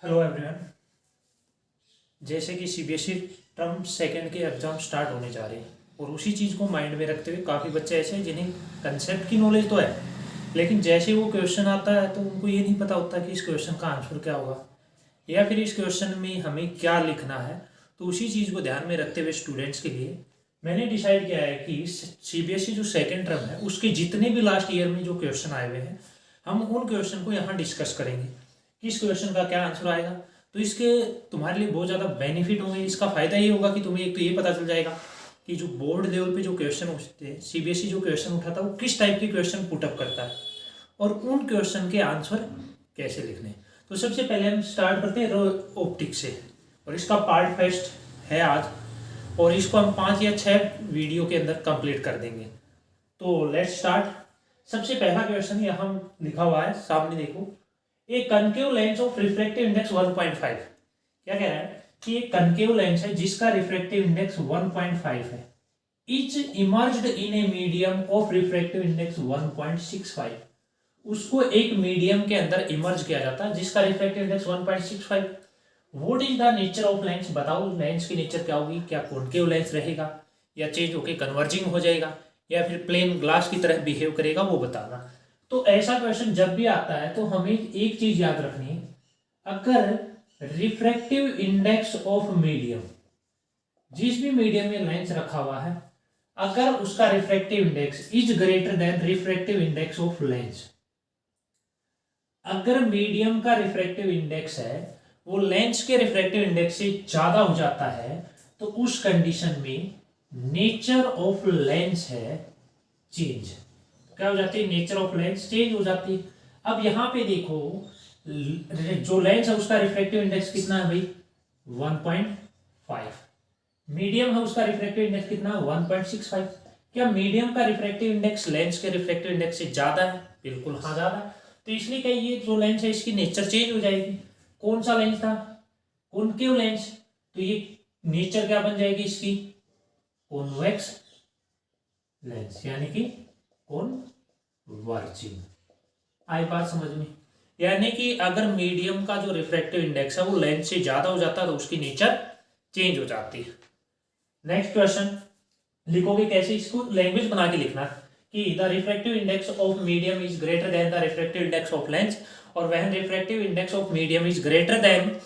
Hello everyone. जैसे कि CBSE term second के एग्ज़ाम स्टार्ट होने जा रहे हैं और उसी चीज़ को माइंड में रखते हुए काफ़ी बच्चे ऐसे हैं जिन्हें कंसेप्ट की नॉलेज तो है, लेकिन जैसे वो क्वेश्चन आता है तो उनको ये नहीं पता होता कि इस क्वेश्चन का आंसर क्या होगा या फिर इस क्वेश्चन में हमें क्या लिखना है। तो उसी चीज़ को ध्यान में रखते हुए स्टूडेंट्स के लिए मैंने डिसाइड किया है कि सीबीएसई जो सेकेंड टर्म है उसके जितने भी लास्ट ईयर में जो क्वेश्चन आए हुए हैं हम उन क्वेश्चन को यहाँ डिस्कस करेंगे कि इस क्वेश्चन का क्या आंसर आएगा। तो इसके तुम्हारे लिए बहुत ज़्यादा बेनिफिट होंगे। इसका फ़ायदा ये होगा कि तुम्हें एक तो ये पता चल जाएगा कि जो बोर्ड लेवल पे जो क्वेश्चन उठते हैं, सीबीएसई जो क्वेश्चन उठाता है वो किस टाइप के क्वेश्चन पुटअप करता है और उन क्वेश्चन के आंसर कैसे लिखने हैं। तो सबसे पहले हम स्टार्ट करते हैं रो ऑप्टिक्स से और इसका पार्ट फर्स्ट है आज और इसको हम 5 या 6 वीडियो के अंदर कंप्लीट कर देंगे। तो लेट्स स्टार्ट। सबसे पहला क्वेश्चन यहाँ लिखा हुआ है, सामने देखो। A concave lens of refractive index 1.5। क्या कह रहा है कि एक कनकेव लेंस है जिसका रिफ्रैक्टिव इंडेक्स 1.5 है। Etch emerged in a medium of refractive index 1.65। उसको एक मीडियम के अंदर इमर्ज किया जाता है जिसका refractive index 1.65। What is the nature of lens. बताओ लेंस की नेचर क्या होगी। क्या कॉनकेव लेंस रहेगा या चेंज होकर कन्वर्जिंग हो जाएगा या फिर प्लेन ग्लास की तरह बिहेव करेगा, वो बताना। तो ऐसा क्वेश्चन जब भी आता है तो हमें एक चीज याद रखनी है, अगर रिफ्रैक्टिव इंडेक्स ऑफ मीडियम, जिस भी मीडियम में लेंस रखा हुआ है, अगर उसका refractive index is greater than refractive index of lens, अगर मीडियम का रिफ्रैक्टिव इंडेक्स है वो लेंस के रिफ्रैक्टिव इंडेक्स से ज्यादा हो जाता है, तो उस कंडीशन में नेचर ऑफ लेंस है चेंज। क्या हो जाती है? नेचर ऑफ लेंस चेंज हो जाती है। अब यहां पे देखो, जो लेंस है उसका रिफ्रैक्टिव इंडेक्स कितना है भाई? 1.5। मीडियम है उसका रिफ्रैक्टिव इंडेक्स कितना? 1.65। क्या मीडियम का रिफ्रैक्टिव इंडेक्स लेंस के रिफ्रैक्टिव इंडेक्स से ज्यादा है? बिल्कुल हाँ, ज्यादा है। तो इसलिए क्या ये जो लेंस है इसकी नेचर चेंज हो जाएगी। कौन सा लेंस था? Concave lens. तो ये नेचर क्या बन जाएगी इसकी? कॉन्वेक्स लेंस, यानी कि कॉन्वर्जिंग। आई बात समझ में? यानी कि अगर मीडियम का जो रिफ्रैक्टिव इंडेक्स है वो लेंस से ज्यादा हो जाता है तो उसकी नेचर चेंज हो जाती है। नेक्स्ट क्वेश्चन लिखोगे कैसे? इसको लैंग्वेज बना के लिखना कि the refractive index of medium is greater than the refractive index of lens, और when refractive index of medium is greater than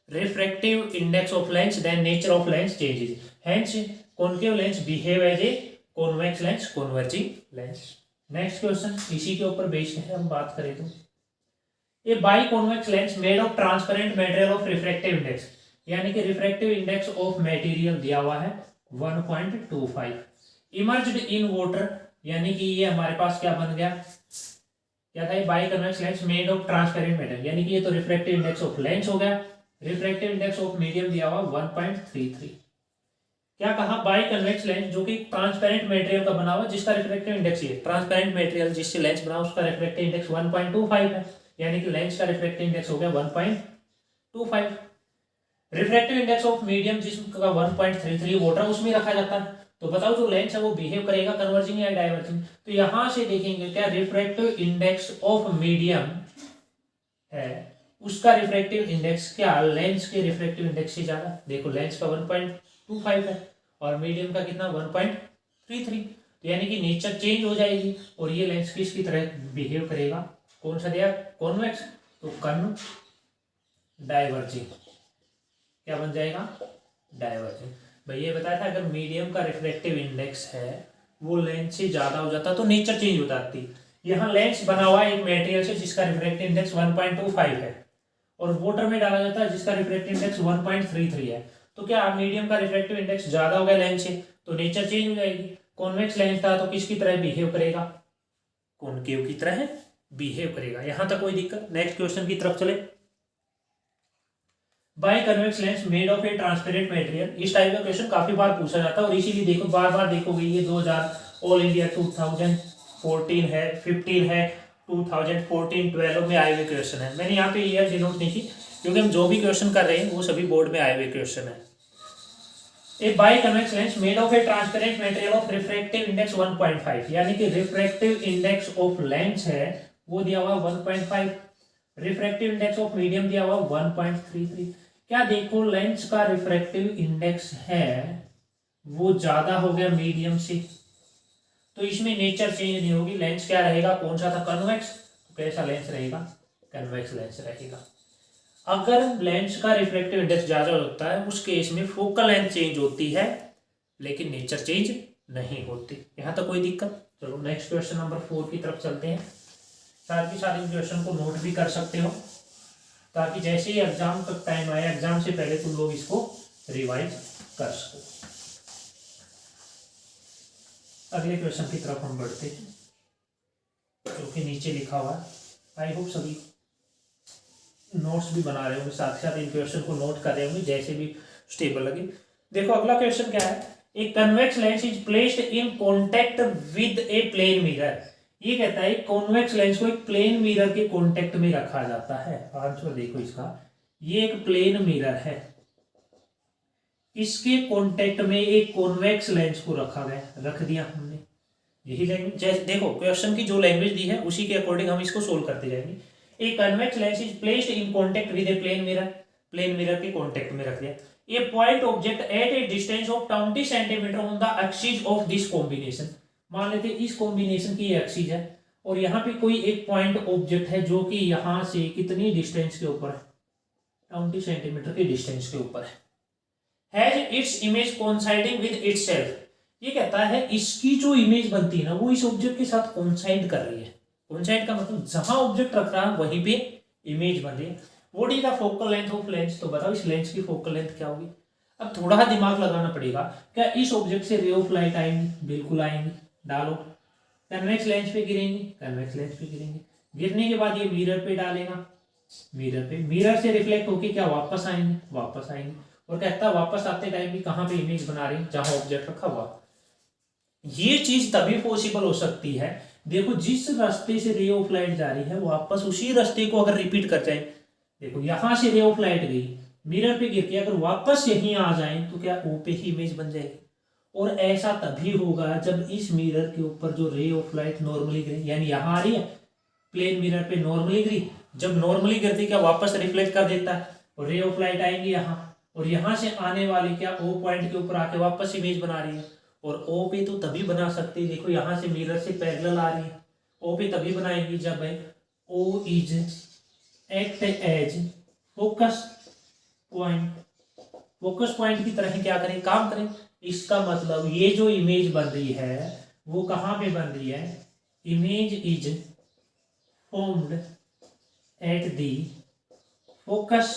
refractive index of lens then nature of lens changes, hence concave lens behave as a convex lens, converging lens. Next question इसी के ऊपर based है, हम बात करें तो a biconvex lens made of transparent material of refractive index, यानी कि रिफ्रैक्टिव इंडेक्स ऑफ मटेरियल दिया हुआ है 1.25, इमर्ज्ड इन वाटर, यानी कि ये हमारे पास क्या बन गया? क्या था? ये by convex lens made of transparent material, यानी कि ये तो रिफ्रैक्टिव इंडेक्स ऑफ लेंस हो गया। रिफ्रैक्टिव इंडेक्स ऑफ मीडियम दिया हुआ 1.33। क्या कहा? बाई कन्वेक्स लेंस जो कि ट्रांसपेरेंट मटेरियल का बना हुआ जिसका रिफ्रैक्टिव इंडेक्स ये ट्रांसपेरेंट मटेरियल जिससे लेंस बना उसका रिफ्रैक्टिव इंडेक्स 1.25 है, यानी कि लेंस का रिफ्रैक्टिव इंडेक्स हो गया 1.25। रिफ्रैक्टिव इंडेक्स ऑफ मीडियम जिसका 1.33 वाटर उसमें रखा जाता है। तो बताओ जो लेंस है वो बिहेव करेगा कन्वर्जिंग या डाइवर्जिंग? तो यहां से देखेंगे क्या रिफ्रैक्टिव इंडेक्स ऑफ मीडियम है उसका रिफ्रैक्टिव इंडेक्स क्या लेंस के रिफ्रैक्टिव इंडेक्स से ज्यादा? देखो लेंस का 1.25 है और मीडियम का कितना? 1.33। तो यानी कि नेचर चेंज हो जाएगी और ये लेंस किसकी तरह बिहेव करेगा? कौन सा दिया? कॉन्वेक्स। तो कन डाइवर्जिंग क्या बन जाएगा? डाइवर्जिंग। भाई ये बताया था अगर मीडियम का रिफ्रैक्टिव इंडेक्स है वो लेंस से ज्यादा हो जाता तो नेचर चेंज हो जाती। यहाँ लेंस बना हुआ है एक मटेरियल से जिसका रिफ्रैक्टिव इंडेक्स 1.25 है और वाटर में डाला जाता है जिसका रिफ्रैक्टिव इंडेक्स 1.33 है। तो क्या मीडियम का रिफ्रैक्टिव इंडेक्स ज्यादा हो गया लेंस से तो नेचर चेंज हो जाएगी। कॉन्वेक्स लेंस था तो किसकी तरह बिहेव करेगा? कॉनकेव की तरह बिहेव करेगा। यहां तक कोई दिक्कत? नेक्स्ट क्वेश्चन की तरफ चले। By convex lens made of a transparent material, इस टाइप का क्वेश्चन काफी बार पूछा जाता है और इसीलिए देखो बार बार देखोगे ये 2000 ऑल इंडिया 2014 है, 15 है, 2014 12 में आए हुए क्वेश्चन है। मैंने यहाँ पे ईयर डिनोट नहीं की क्योंकि हम जो भी क्वेश्चन कर रहे हैं वो सभी बोर्ड में आए हुए क्वेश्चन है। A biconvex lens made of a transparent material of refractive index 1.5, यानी कि रिफ्रैक्टिव इंडेक्स ऑफ लेंस है वो दिया हुआ 1.5। रिफ्रैक्टिव इंडेक्स ऑफ मीडियम दिया हुआ 1.33। क्या देखो लेंस का रिफ्रैक्टिव इंडेक्स है वो ज्यादा हो गया मीडियम से, तो इसमें नेचर चेंज नहीं होगी। लेंस क्या रहेगा, कौन सा था, कन्वेक्स, तो कैसा लेंस रहेगा, कन्वेक्स लेंस रहेगा। अगर लेंस का रिफ्रैक्टिव इंडेक्स ज्यादा होता है उस केस में फोकल लेंथ चेंज होती है लेकिन नेचर चेंज नहीं होती। यहां तक कोई दिक्कत। चलो नेक्स्ट क्वेश्चन नंबर 4 की तरफ चलते हैं। साथ ही साथ इन क्वेश्चन को नोट भी कर सकते हो ताकि जैसे ही एग्जाम का टाइम आए, एग्जाम से पहले तुम लोग इसको रिवाइज कर सको। अगले क्वेश्चन की तरफ हम बढ़ते हैं जो कि नीचे लिखा हुआ है। आई होप सभी नोट्स भी बना रहे होंगे, साथ ही साथ इन क्वेश्चन को नोट कर रहे होंगे जैसे भी स्टेबल लगे। देखो अगला क्वेश्चन क्या है, a convex lens is placed in contact with a plane mirror. ये कहता है कॉन्वेक्स लेंस को एक प्लेन मिरर के कॉन्टेक्ट में रखा जाता है। आंसर देखो इसका, ये एक प्लेन मिरर है, इसके कॉन्टेक्ट में एक कॉन्वेक्स लेंस को रख दिया हमने। यही लैंग्वेज, देखो क्वेश्चन की जो लैंग्वेज दी है उसी के अकॉर्डिंग हम इसको सोल्व करते जाएंगे। A convex lens is placed in contact with a plane mirror, plane mirror के कॉन्टेक्ट में रख दिया। A point object at a distance of 20 centimetre on the axis of this combination. मान लेते इस कॉम्बिनेशन की एक्सिस है और यहाँ पे कोई एक पॉइंट ऑब्जेक्ट है जो कि यहाँ से कितनी डिस्टेंस के ऊपर है, 20 सेंटीमीटर के डिस्टेंस के ऊपर है। Has its image coinciding with itself. ये कहता है इसकी जो इमेज बनती है ना वो इस ऑब्जेक्ट के साथ कोइंसाइड कर रही है। कोइंसाइड का मतलब जहां ऑब्जेक्ट रख रहा है वहीं पे इमेज बन रही है। What is the focal length of lens, तो बताओ इस लेंस की फोकल लेंथ क्या होगी। अब थोड़ा दिमाग लगाना पड़ेगा, क्या इस ऑब्जेक्ट से रे ऑफ लाइट आएंगी, बिल्कुल आएंगी, डालो। कन्वेक्स लेंस पे गिरेंगी, कन्वेक्स लेंस पे गिरेंगे, गिरने के बाद ये मिरर पे डालेगा, मिरर पे, मिरर से रिफ्लेक्ट होके क्या वापस आएंगे, वापस आएंगे। और कहता है वापस आते टाइम भी कहां पे इमेज बना रही है, जहां ऑब्जेक्ट रखा हुआ। ये चीज तभी पॉसिबल हो सकती है, देखो जिस रास्ते से रे ऑफ लाइट जा रही है वापस उसी रास्ते को अगर रिपीट कर जाए, देखो यहां से रे ऑफ लाइट गई, मिरर पे गिर के अगर वापस यहीं आ जाए तो क्या ओ पे ही इमेज बन जाएगी। और ऐसा तभी होगा जब इस मिरर के ऊपर जो रे ऑफ लाइट नॉर्मली गिरी, यानी यहां आ रही है प्लेन मिरर पे नॉर्मली गिरी, जब नॉर्मली गिरती क्या वापस रिफ्लेक्ट कर देता है और रे ऑफ लाइट आएंगी यहाँ, और यहां से आने वाली क्या ओ पॉइंट के ऊपर आके वापस इमेज बना रही है। और ओ पे तो तभी बना सकते हैं, देखो यहां से मिरर से पैरेलल आ रही है, ओ पे तभी बनाएंगी जब O is act as focus point, focus point की तरह क्या करें, काम करें। इसका मतलब ये जो इमेज बन रही है वो कहां पे बन रही है, image is formed at the focus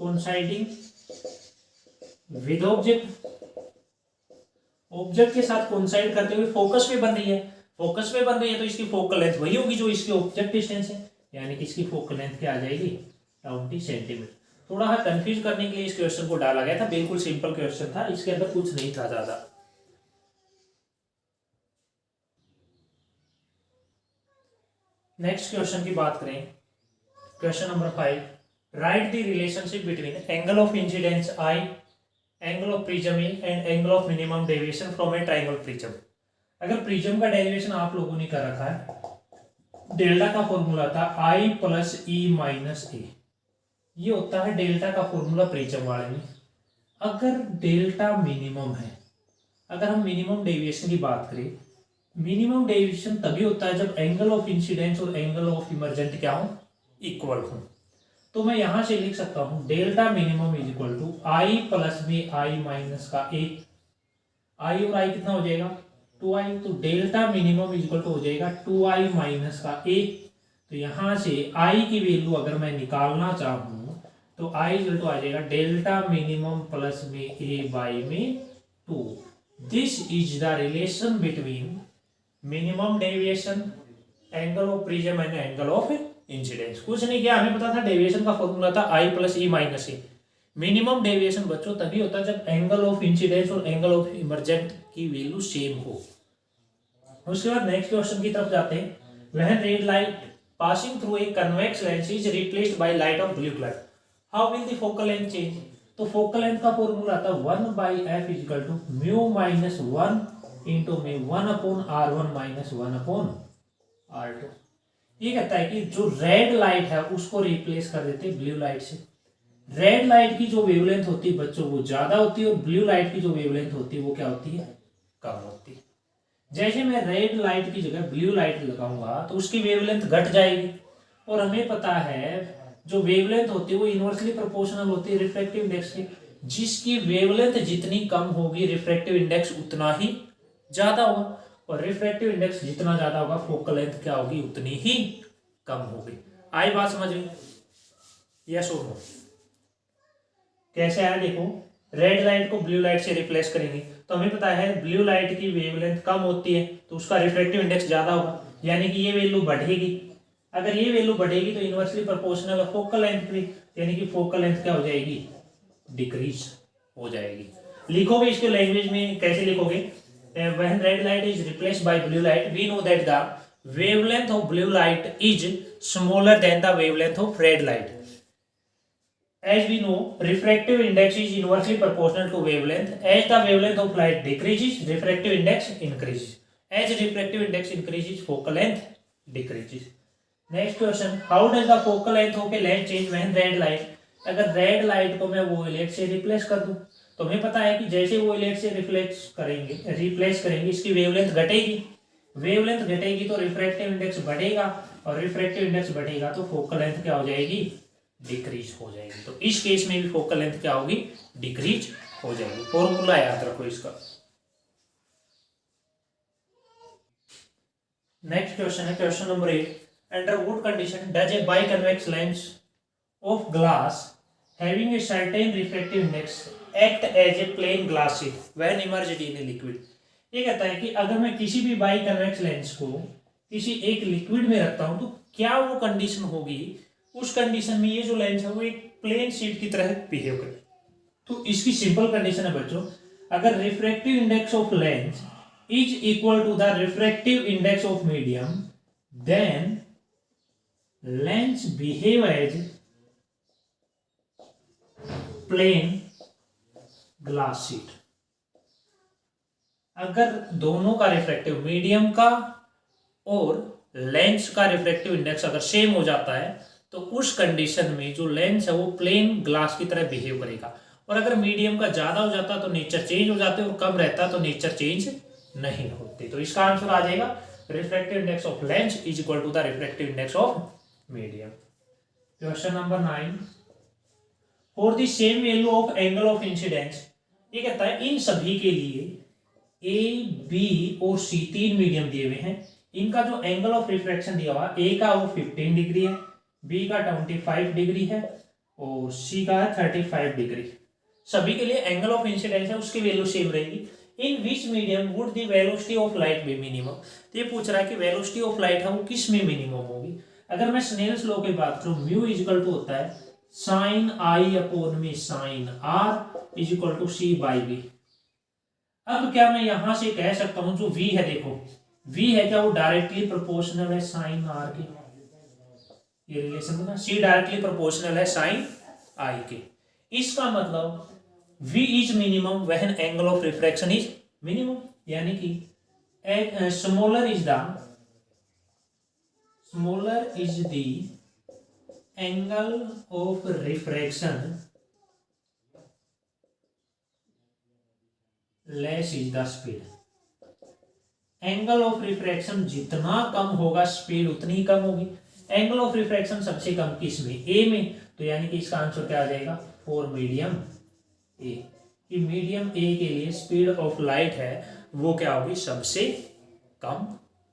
coinciding with object, object के साथ कोइंसाइड करते हुए फोकस पे बन रही है। फोकस पे बन रही है तो इसकी फोकल लेंथ वही होगी जो इसकी ऑब्जेक्ट डिस्टेंस है, यानी कि इसकी फोकल लेंथ क्या आ जाएगी, 20 सेंटीमीटर। थोड़ा सा कंफ्यूज करने के लिए इस क्वेश्चन को डाला गया था, बिल्कुल सिंपल क्वेश्चन था, इसके अंदर कुछ नहीं था ज्यादा। नेक्स्ट क्वेश्चन की बात करें, question number 5, right the relationship between angle of incidence I, angle of prism A and angle of minimum deviation from A triangle prism. अगर प्रिज्म का डेरिवेशन आप लोगों ने कर रखा है, डेल्टा का फॉर्मूला था आई प्लस ई माइनस ए, ये होता है डेल्टा का फॉर्मूला प्रिज्म वाले में। अगर डेल्टा मिनिमम है, अगर हम मिनिमम डेविएशन की बात करें, मिनिमम डेविएशन तभी होता है जब एंगल ऑफ इंसिडेंस और एंगल ऑफ इमर्जेंट क्या हो, इक्वल हो। तो मैं यहां से लिख सकता हूं delta minimum is equal to i plus में आई माइनस का ए, आई और आई कितना हो जाएगा 2i, तो delta minimum is equal to हो जाएगा 2i माइनस का ए। तो यहां से i की वैल्यू अगर मैं निकालना चाहूं तो i इक्वल टू आ जाएगा डेल्टा मिनिमम प्लस में ए बाई में 2। This is the relation between minimum deviation, angle of prism and angle of incidence. कुछ नहीं किया, हमें पता था डेविएशन का फॉर्मूला था i plus e minus A. Minimum deviation बच्चों तभी होता है जब एंगल ऑफ इंसिडेंस और एंगल ऑफ इमर्जेंट की वैल्यू सेम हो। उसके बाद नेक्स्ट क्वेश्चन की तरफ जाते हैं। When red light passing through a convex lens is replaced by light of blue colour, how will the focal length change. तो फोकल लेंथ का फॉर्मूला था 1/f is equal to mu minus 1 into में 1/r1 minus 1/r2। ये कहता है कि जो red light है उसको रिप्लेस कर देते ब्लू लाइट से। रेड लाइट की जो वेवलेंथ होती है बच्चों वो ज्यादा होती है और ब्लू लाइट की जो वेवलेंथ होती है वो क्या होती है, कम होती है। जैसे मैं रेड लाइट की जगह ब्लू लाइट लगाऊंगा तो उसकी वेवलेंथ घट जाएगी, और हमें पता है जो वेवलेंथ होती है वो इनवर्सली प्रोपोर्शनल होती है रिफ्रैक्टिव इंडेक्स की। जिसकी वेवलेंथ जितनी कम होगी रिफ्रैक्टिव इंडेक्स उतना ही ज्यादा होगा, और रिफ्रैक्टिव इंडेक्स जितना ज्यादा होगा फोकल लेंथ क्या होगी, उतनी ही कम होगी। आई बात समझ में? यस और नो? कैसे आया देखो, रेड लाइट को ब्लू लाइट से रिप्लेस करेंगे तो हमें पता है ब्लू लाइट की वेवलेंथ कम होती है तो उसका रिफ्रैक्टिव इंडेक्स ज्यादा होगा, यानी कि ये वैल्यू बढ़ेगी। अगर ये वैल्यू बढ़ेगी तो इनवर्सली प्रोपोर्शनल फोकल लेंथ भी, यानी कि फोकल लेंथ क्या हो जाएगी, डिक्रीज हो जाएगी। लिखोगे इसके लैंग्वेज में कैसे लिखोगे, when red light is replaced by blue light we know that the wavelength of blue light is smaller than the wavelength of red light. As we know, refractive index is inversely proportional to wavelength. As the wavelength of light decreases, refractive index increases. As refractive index increases, focal length decreases. Next question, how does the focal length of a lens change when red light? अगर red light को मैं violet से replace कर दूं तो हमें पता है कि जैसे वोलेट से रिप्लेस करेंगे इसकी वेवलेंथ घटेगी। वेवलेंथ घटेगी तो रिफ्रैक्टिव इंडेक्स बढ़ेगा, और रिफ्रैक्टिव इंडेक्स बढ़ेगा तो फोकल लेंथ क्या हो जाएगी, डिक्रीज हो जाएगी। तो इस केस में भी फोकल लेंथ क्या होगी, डिक्रीज हो जाएगी। फॉर्मूला याद रखो इसका। नेक्स्ट क्वेश्चन है question number 8, under what condition does a biconvex lens of glass having a certain refractive index act as a plain glass sheet when immersed in a liquid। ये कहता है कि अगर मैं किसी भी बाई कन्वेक्स लेंस को किसी एक लिक्विड में रखता हूं तो क्या वो कंडीशन होगी, उस कंडीशन में ये जो लेंस है वो एक प्लेन शीट की तरह बिहेव करे। तो इसकी सिंपल कंडीशन है बच्चों, अगर refractive index of lens is equal to the refractive index of medium then lens behave as plane glass sheet. अगर दोनों का रिफ्रैक्टिव मीडियम का और लेंस का रिफ्रैक्टिव इंडेक्स अगर सेम हो जाता है तो उस कंडीशन में जो लेंस है वो प्लेन ग्लास की तरह बिहेव करेगा, और अगर मीडियम का ज्यादा हो जाता तो नेचर चेंज हो जाते और कम रहता तो नेचर चेंज नहीं होती। तो इसका आंसर आ जाएगा refractive index of lens is equal to the refractive index of medium. Question number 9, for the same value of angle of incidence. ये कहता है इन सभी के लिए ए बी और सी तीन मीडियम दिए हुए हैं, इनका जो एंगल ऑफ रिफ्रैक्शन दिया हुआ ए का वो 15 डिग्री है, बी का 25 डिग्री है और सी का 35 डिग्री। सभी के लिए एंगल ऑफ इंसिडेंस है उसकी वैल्यू सेम रहेगी। In which medium would the velocity of light be minimum. तो ये पूछ रहा है कि वेलोसिटी ऑफ लाइट है वो किस में मिनिमम होगी। अगर मैं स्नेल्स लॉ की बात करूं म्यू इक्वल टू होता है साइन आई अपॉन में sine r is equal to c by b. अब क्या मैं यहां से कह सकता हूं जो v है, देखो v है क्या वो डायरेक्टली प्रोपोर्शनल है साइन आर के, ये रिलेशन ना, c डायरेक्टली प्रोपोर्शनल है साइन आई के। इसका मतलब v is minimum when angle of refraction is minimum, यानी कि smaller is the angle of refraction less is the speed. Angle of refraction जितना कम होगा स्पीड उतनी कम होगी। एंगल ऑफ रिफ्रैक्शन सबसे कम किस में, ए में, तो यानी कि इसका आंसर क्या आ जाएगा फॉर मीडियम ए। कि मीडियम ए के लिए स्पीड ऑफ लाइट है वो क्या होगी, सबसे कम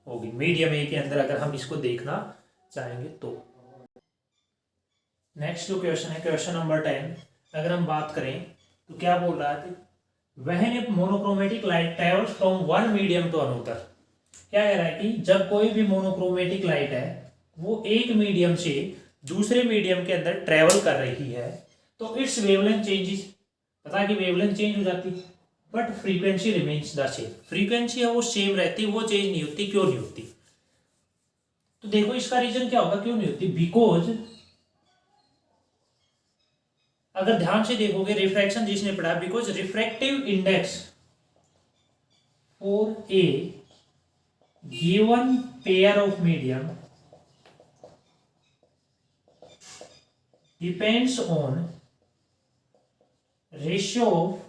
होगी मीडियम ए के अंदर, अगर हम इसको देखना चाहेंगे तो। नेक्स्ट जो क्वेश्चन है क्वेश्चन नंबर 10, अगर हम बात करें तो क्या बोल रहा है, when a monochromatic light travels from one medium to another। क्या कह रहा है कि जब कोई भी मोनोक्रोमेटिक लाइट है वो एक मीडियम से दूसरे मीडियम के अंदर ट्रेवल कर रही है तो इट्स वेवलेंथ चेंजेस। पता है कि वेवलेंथ चेंज हो जाती है but frequency remains the same. Frequency है वो सेम रहती है, वो चेंज नहीं होती। क्यों नहीं होती, तो देखो इसका रीजन क्या होगा क्यों नहीं होती। बिकॉज अगर ध्यान से देखोगे रिफ्रैक्शन जिसने पढ़ा, because refractive index for a given pair of medium depends on ratio of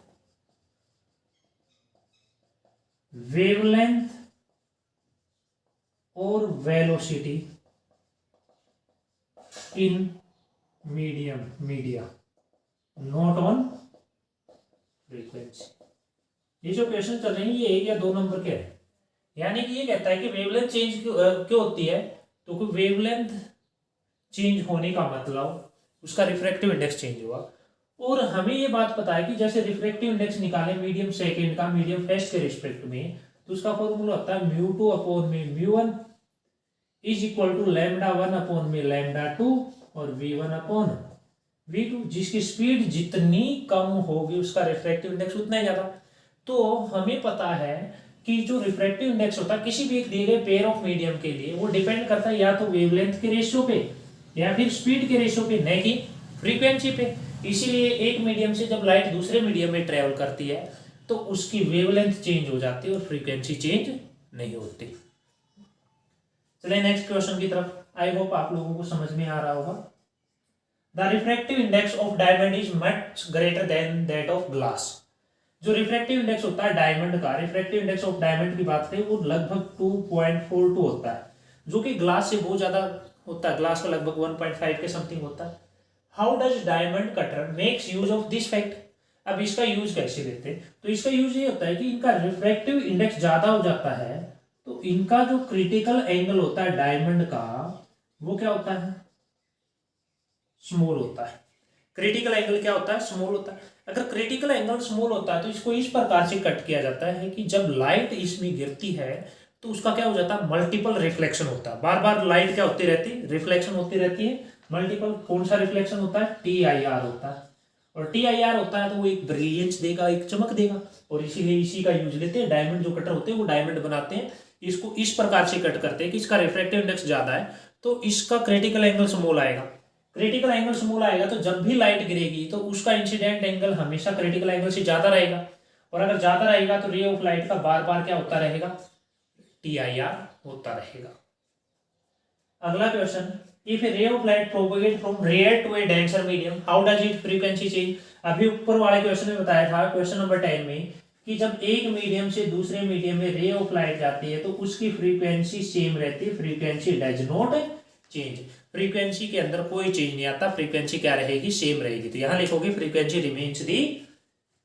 wavelength और velocity in media not on frequency. ये जो क्वेश्चन चल रहे हैं ये 1 या 2 नंबर के है। यानी कि ये कहता है कि वेवलेंथ चेंज क्यों होती है, तो कोई वेवलेंथ चेंज होने का मतलब उसका रिफ्रैक्टिव इंडेक्स चेंज हुआ। और हमें ये बात पता है कि जैसे रिफ्रैक्टिव इंडेक्स निकाले मीडियम सेकेंड का मीडियम फर्स्ट के रिस्पेक्ट में, तो उसका फॉर्मूला होता है μ2 अपॉन में μ1 इज इक्वल टू λ1 अपॉन में λ2 और v1 अपॉन v2। जिसकी स्पीड जितनी कम होगी उसका रिफ्रैक्टिव इंडेक्स उतना ही ज्यादा। तो हमें पता है कि जो रिफ्रैक्टिव इंडेक्स होता है किसी भी एक दिए गए पेयर ऑफ मीडियम के लिए वो डिपेंड करता है या तो वेवलेंथ के रेशियो पे या फिर स्पीड के रेशियो पे, नहीं कि फ्रीक्वेंसी पे। इसीलिए एक मीडियम से जब लाइट दूसरे मीडियम में ट्रेवल करती है तो उसकी वेवलेंथ चेंज हो जाती है और फ्रीक्वेंसी चेंज नहीं होती। चलिए नेक्स्ट क्वेश्चन की तरफ। आई होप आप लोगों को समझ में आ रहा होगा। The refractive index of diamond is much greater than that of glass. जो रिफ्रैक्टिव इंडेक्स होता है डायमंड का, रिफ्रैक्टिव इंडेक्स ऑफ डायमंड की बात करें वो लगभग 2.42 होता है, जो कि ग्लास से बहुत ज्यादा होता है। ग्लास का लगभग 1.5 के समथिंग होता है। How does diamond cutter makes use of this fact. अब इसका यूज कैसे लेते हैं, तो इसका यूज ये होता है कि इनका रिफ्रैक्टिव इंडेक्स ज्यादा हो जाता है तो इनका जो क्रिटिकल एंगल होता है डायमंड का वो क्या होता है, स्मॉल होता है। क्रिटिकल एंगल क्या होता है, स्मॉल होता है। अगर क्रिटिकल एंगल स्मॉल होता है तो इसको इस प्रकार से कट किया जाता है कि जब लाइट इसमें गिरती है तो उसका क्या हो जाता है, मल्टीपल रिफ्लेक्शन होता है। बार बार लाइट क्या होती रहती है, रिफ्लेक्शन होती रहती है। मल्टीपल कौन सा रिफ्लेक्शन होता है, TIR होता है। और TIR होता है तो वो एक ब्रिलियंस देगा, एक चमक देगा, और इसीलिए इसी का यूज लेते हैं। डायमंड जो कटर होते हैं वो डायमंड बनाते हैं, इसको इस प्रकार से कट करते हैं कि इसका रिफ्रैक्टिव इंडेक्स ज्यादा है तो इसका क्रिटिकल एंगल स्मॉल आएगा। क्रिटिकल एंगल स्मॉल आएगा तो जब भी लाइट गिरेगी तो उसका इंसिडेंट एंगल हमेशा क्रिटिकल एंगल से ज्यादा रहेगा, और अगर ज्यादा रहेगा तो रे ऑफ लाइट का बार बार क्या होता रहेगा, TIR होता रहेगा। अगला question, if a ray of light propagate from rare to a denser medium how does it frequency change. अभी ऊपर वाले क्वेश्चन में बताया था क्वेश्चन नंबर 10 में कि जब एक मीडियम से दूसरे मीडियम में रे ऑफ लाइट जाती है तो उसकी फ्रीक्वेंसी सेम रहती है, frequency does not change. Frequency के अंदर कोई चेंज नहीं आता, फ्रीक्वेंसी क्या रहेगी, सेम रहेगी। तो यहां लिखोगे फ्रीक्वेंसी रिमेन्स दी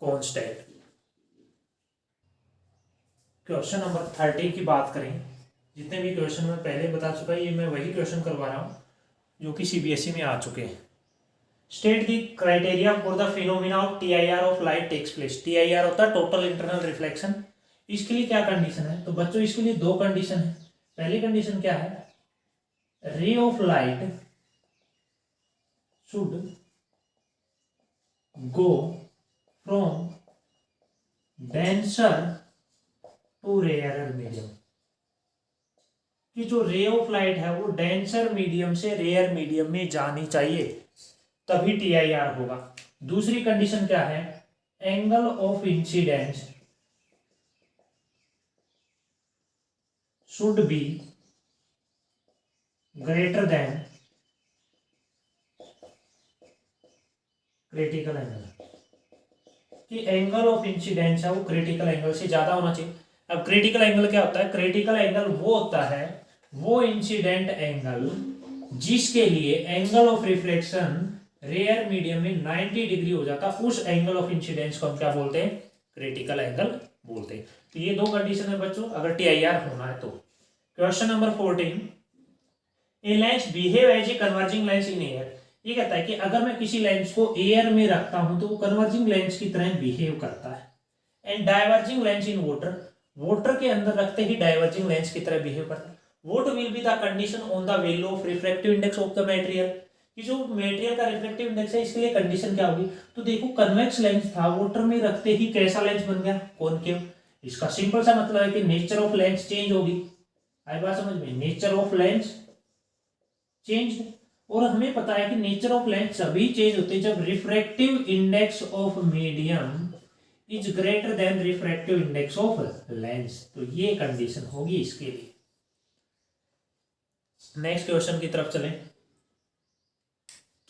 कांस्टेंट। क्वेश्चन नंबर 13 की बात करें, जितने भी क्वेश्चन मैं पहले बता चुका ये मैं वही क्वेश्चन करवा रहा हूं जो कि CBSE में आ चुके हैं। State the criteria for the phenomena of TIR of light takes place. TIR होता है टोटल इंटरनल रिफ्लेक्शन। इसके लिए क्या कंडीशन है, तो बच्चों इसके लिए 2 कंडीशन है। पहली कंडीशन क्या है, ray of light should go from denser to rare medium, कि जो रे ऑफ लाइट है वो डेंसर मीडियम से रेयर मीडियम में जानी चाहिए तभी TIR होगा। दूसरी कंडीशन क्या है, angle of incidence should be greater than critical angle, कि एंगल ऑफ इंसिडेंस है वो क्रिटिकल एंगल से ज्यादा होना चाहिए। अब क्रिटिकल एंगल क्या होता है, क्रिटिकल एंगल वो होता है वो इंसिडेंट एंगल जिसके लिए angle of reflection rare medium में 90 डिग्री हो जाता है, उस एंगल ऑफ इंसिडेंस को हम क्या बोलते हैं, क्रिटिकल एंगल बोलते हैं। तो ये 2 कंडीशन है बच्चों अगर TIR होना है तो। Question number 14, a lens behave as a converging lens in air. ये कहता है कि अगर मैं किसी लेंस को एयर में रखता हूं तो वो कन्वर्जिंग लेंस की तरह बिहेव करता है। And diverging lens in water, water के अंदर रखते ही डाइवर्जिंग लेंस की तरह बिहेव करता है। What will be the condition on the value of refractive index of the material, कि जो मटेरियल का रिफ्रैक्टिव इंडेक्स है इसके लिए कंडीशन क्या होगी। तो देखो कन्वेक्स लेंस था, वाटर में रखते ही कैसा लेंस बन गया, कॉनकेव। इसका सिंपल सा मतलब है कि नेचर ऑफ लेंस चेंज होगी। आई बात समझ में, नेचर ऑफ लेंस चेंज। और हमें पता है कि नेचर ऑफ लेंस सभी चेंज होते हैं जब refractive index of medium is greater than refractive index of lens. तो ये कंडीशन होगी इसके लिए। नेक्स्ट क्वेश्चन की तरफ चलें।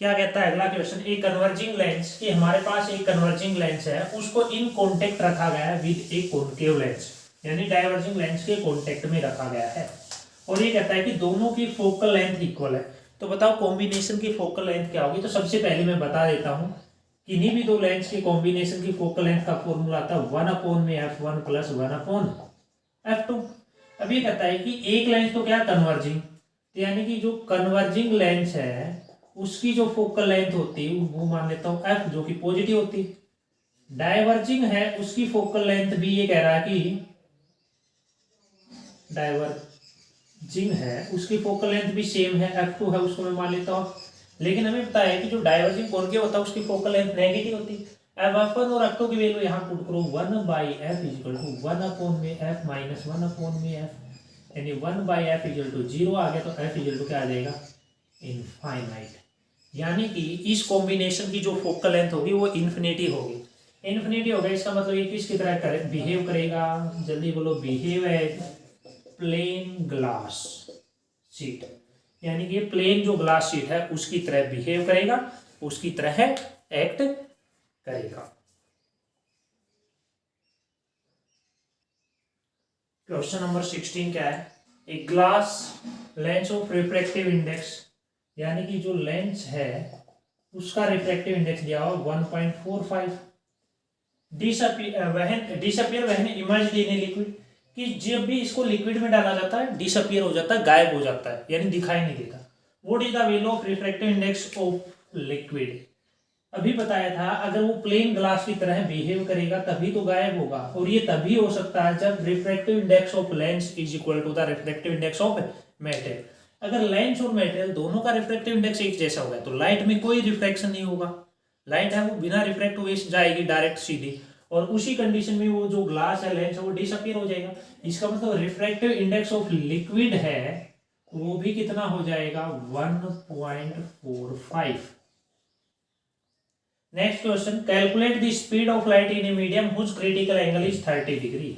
क्या कहता है अगला क्वेश्चन, एक कन्वर्जिंग लेंस कि हमारे पास एक कन्वर्जिंग लेंस है, उसको इन कॉन्टेक्ट रखा गया है विद ए कॉनकेव लेंस, यानी डाइवर्जिंग लेंस के कॉन्टेक्ट में रखा गया है, और ये कहता है कि दोनों की फोकल लेंथ इक्वल है। तो बताओ कॉम्बिनेशन की फोकल लेंथ क्या होगी। तो सबसे पहले मैं बता देता हूँ, किन्हीं भी दो लेंस के कॉम्बिनेशन की फोकल लेंथ का फॉर्मूला आता है 1/f1 प्लस 1/f2। अब ये कहता है कि एक लेंस तो क्या कन्वर्जिंग, यानी कि जो कन्वर्जिंग लेंस है उसकी जो फोकल लेंथ होती है वो मान लेता हूँ f, जो कि पॉजिटिव होती है। डाइवर्जिंग है उसकी फोकल लेंथ भी ये कह रहा है कि डाइवर्जिंग है उसकी फोकल लेंथ भी सेम है, f2 है, उसको मैं मान लेता हूँ। लेकिन हमें पता है कि जो डाइवर्जिंग कॉनकेव होता है उसकी फोकल लेंथ नेगेटिव होती है। अब f1 और f2 की वैल्यू यहाँ पुट करो, 1/f equal to 1/f minus 1/f, यानी 1/f इक्वल टू 0 आ गया, तो f इक्वल टू क्या आ जाएगा, इनफाइनाइट। यानी कि इस कॉम्बिनेशन की जो फोकल लेंथ होगी वो इन्फिनिटी होगी। इन्फिनिटी होगा इसका मतलब ये किसकी तरह बिहेव करेगा, जल्दी बोलो, behave as plane glass sheet, यानी कि प्लेन जो ग्लास शीट है उसकी तरह बिहेव करेगा, उसकी तरह एक्ट करेगा। क्वेश्चन नंबर 16 क्या है, एक glass lens of refractive index, यानी कि जो लेंस है उसका रिफ्रैक्टिव इंडेक्स दिया हुआ 1.45, disappear when emerged in a liquid, कि जब भी इसको लिक्विड में डाला जाता है डिसअपियर हो जाता है, गायब हो जाता है, यानी दिखाई नहीं देता। What is the value of refractive index of liquid. अभी बताया था अगर वो प्लेन ग्लास की तरह बिहेव करेगा तभी तो गायब होगा, और ये तभी हो सकता है जब refractive index of lens is equal to the refractive index of metal. अगर लेंस और मेटल दोनों का रिफ्रैक्टिव इंडेक्स एक जैसा होगा तो लाइट में कोई रिफ्रैक्शन नहीं होगा, लाइट है वो बिना रिफ्रैक्ट हुए जाएगी डायरेक्ट सीधी, और उसी कंडीशन में वो जो ग्लास है लेंस है वो डिसअपियर हो जाएगा। इसका मतलब रिफ्रैक्टिव इंडेक्स ऑफ लिक्विड है वो भी कितना हो जाएगा, 1.45। Next question, calculate the speed of light in a medium whose critical angle is 30 degree.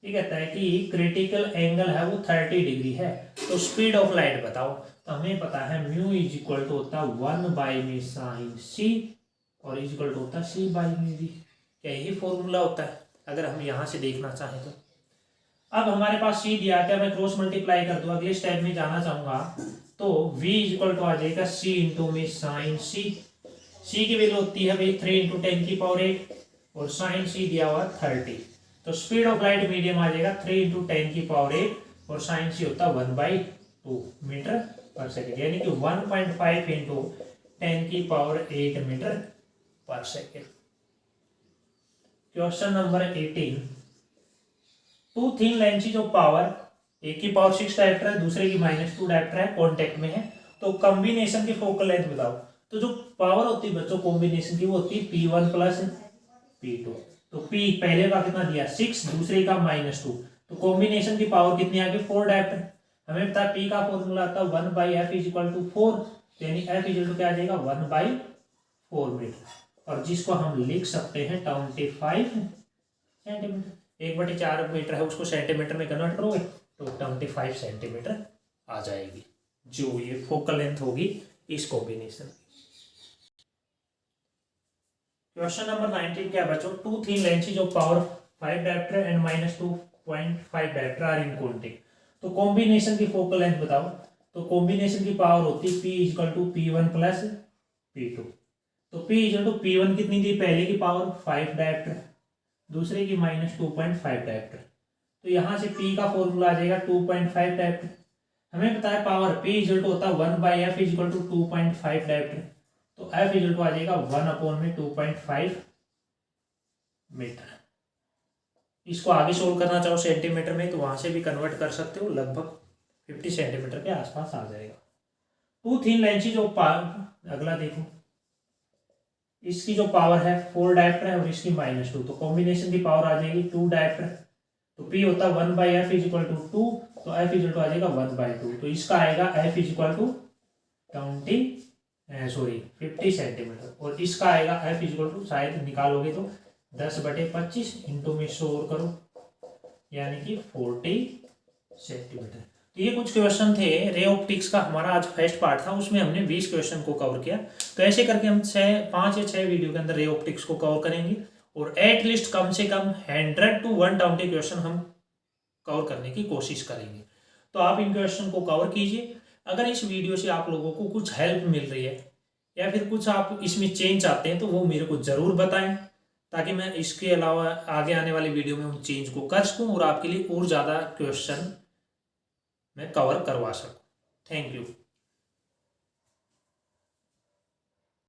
ये कहता है कि क्रिटिकल एंगल है वो 30 डिग्री है, तो स्पीड ऑफ लाइट बताओ। तो हमें पता है म्यू इज इक्वल टू होता है 1/में साइन सी, और इज इक्वल टू होता है c/v। क्या यही फॉर्मूला होता है अगर हम यहाँ से देखना चाहें तो। अब हमारे पास c दिया, क्या मैं क्रॉस मल्टीप्लाई कर दूं, अगले स्टेप में जाना चाहूंगा, तो v इज इक्वल टू आ जाएगा c इंटू में साइन सी। c की वैल्यू होती है भाई 3 × 10⁸, और साइन c दिया हुआ 30, तो स्पीड ऑफ लाइट मीडियम आ जाएगा 3 × 10⁸, और साइन c होता है 1/2 मीटर पर सेकेंड, यानी कि 1.5 × 10⁸ मीटर पर second. Question number 18, two thin lenses of power, एक की पावर 6 डायप्टर है, दूसरे की -2 डायप्टर है, कॉन्टेक्ट में है, तो कॉम्बिनेशन की फोकल लेंथ बताओ। तो जो पावर होती है बच्चों कॉम्बिनेशन की वो होती है P1 प्लस P2। तो P पहले का कितना दिया 6, दूसरे का -2, तो कॉम्बिनेशन की पावर कितनी आ गई 4 डायप्टर। हमें पता है P का फॉर्मूला आता है 1/f इज इक्वल टू 4, यानी f इज इक्वल टू क्या आ जाएगा 1/4 मीटर, और जिसको हम लिख सकते हैं 25 सेंटीमीटर। 1/4 मीटर है उसको सेंटीमीटर में कन्वर्ट करोगे तो 25 सेंटीमीटर आ जाएगी, जो ये फोकल लेंथ होगी इस कॉम्बिनेशन। क्वेश्चन नंबर 19 क्या बच्चों, two thin lenses of power 5 diopter and -2.5 diopter are in contact, तो कॉम्बिनेशन की फोकल लेंथ बताओ। तो कॉम्बिनेशन की पावर होती है P equal to P1 plus P2। तो P इक्वल टू P1 कितनी थी, पहले की पावर 5 डायप्टर, दूसरे की -2.5 डायप्टर, तो यहाँ से P का फॉर्मूला आ जाएगा 2.5 डायप्टर। हमें पता है पावर P इक्वल टू होता है 1/f इक्वल टू 2.5 डायप्टर, तो F इक्वल टू आ जाएगा 1/2.5 मीटर। इसको आगे सोल्व करना चाहो सेंटीमीटर में तो वहां से भी कन्वर्ट कर सकते हो, लगभग 50 सेंटीमीटर के आसपास आ जाएगा। Two thin lenses of power, अगला देखो, इसकी जो पावर है 4 डायप्टर है और इसकी -2, तो कॉम्बिनेशन की पावर आ जाएगी 2 डायप्टर, तो P होता है 1/f इक्वल टू 2, तो F इक्वल टू आ जाएगा 1/2, तो इसका आएगा F इक्वल टू 50 सेंटीमीटर, और इसका आएगा F इक्वल टू, शायद निकालोगे तो 10/25 इंटू में 100 करो, यानी कि 40 सेंटीमीटर। तो ये कुछ क्वेश्चन थे रे ऑप्टिक्स का, हमारा आज फर्स्ट पार्ट था, उसमें हमने 20 क्वेश्चन को कवर किया। तो ऐसे करके हम 5 या 6 वीडियो के अंदर रे ऑप्टिक्स को कवर करेंगे और एटलीस्ट कम से कम 100 to 120 क्वेश्चन हम कवर करने की कोशिश करेंगे। तो आप इन क्वेश्चन को कवर कीजिए। अगर इस वीडियो से आप लोगों को कुछ हेल्प मिल रही है या फिर कुछ आप इसमें चेंज चाहते हैं तो वो मेरे को ज़रूर बताएं, ताकि मैं इसके अलावा आगे आने वाली वीडियो में उन चेंज को कर सकूँ और आपके लिए और ज़्यादा क्वेश्चन मैं कवर करवा सकूँ। Thank you.